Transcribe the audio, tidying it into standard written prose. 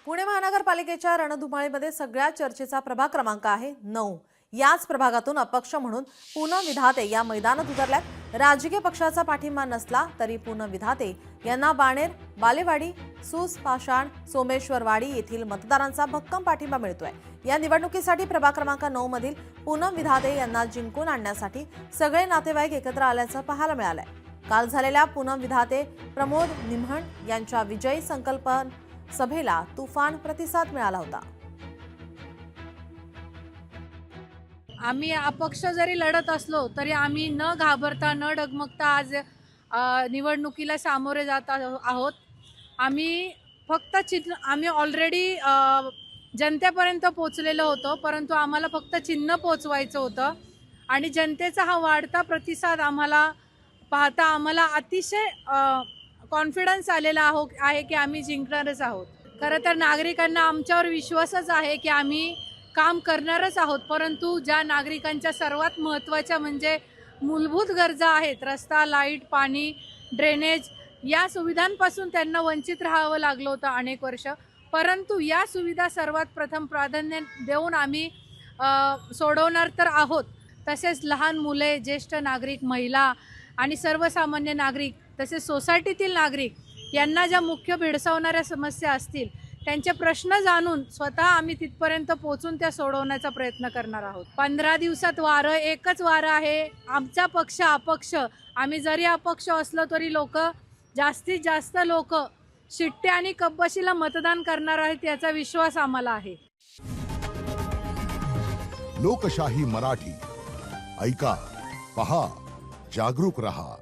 पुणे महानगरपालिकेच्या रणधुमाळीमध्ये सगळ्यात चर्चेचा प्रभाग क्रमांक आहे 9। याच प्रभागातून अपक्ष म्हणून पूनम विधाते या मैदानात उतरल्यात। राजकीय पक्षाचा पाठिंबा नसला तरी पूनम विधाते यांना बाणेर, बालेवाडी, सूस, पाषाण, सोमेश्वरवाडी येथील मतदारांचा भक्कम पाठिंबा मिळतोय। या निवडणुकीसाठी प्रभाग क्रमांक 9 मधील पूनम विधाते यांना जिंकून आणण्यासाठी सगळे नातेवाईक एकत्र आल्याचं पाहायला मिळालंय। काल झालेल्या पूनम विधाते, प्रमोद निमहण यांच्या विजयी संकल्प सभेला तुफान प्रतिसाद मिळाला होता। आम्ही अपक्ष जरी लढत असलो तरी आम्ही न घाबरता न डगमगता आज निवडणुकीला सामोरे जात आहोत। आम्ही फक्त आम्ही ऑलरेडी जनतेपर्यंत पोहोचलेलो होतो, परंतु आम्हाला फक्त चिन्ह पोहोचवायचं होतं आणि जनतेचा हा वाढता प्रतिसाद आम्हाला पाहता आम्हाला अतिशय कॉन्फिडन्स आलेला आहे की आम्ही जिंकणारच आहोत। खरं तर नागरिकांना आमच्यावर विश्वासच आहे की आम्ही काम करणारच आहोत, परंतु ज्या नागरिकांच्या सर्वात महत्त्वाच्या म्हणजे मूलभूत गरजा आहेत, रस्ता, लाईट, पाणी, ड्रेनेज, या सुविधांपासून त्यांना वंचित राहावं लागलं होतं अनेक वर्ष, परंतु या सुविधा सर्वात प्रथम प्राधान्य देऊन आम्ही सोडवणार तर आहोत। तसेच लहान मुले, ज्येष्ठ नागरिक, महिला आणि सर्वसामान्य नागरिक तसेच सोसायटीतील नागरिक यांना ज्या मुख्य भेडसावणाऱ्या समस्या असतील त्यांचे प्रश्न जाणून स्वतः आम्ही तिथपर्यंत पोहोचून त्या सोडवण्याचा प्रयत्न करणार आहोत। 15 दिवसात वारं एकच वारं आहे, आमचा पक्ष अपक्ष। आम्ही जरी अपक्ष असलो तरी जास्तीत जास्त लोक शिट्टे आणि कब्बशीला मतदान करणार आहेत याचा विश्वास आम्हाला आहे। लोकशाही मराठी ऐका, पहा, जागरूक रहा।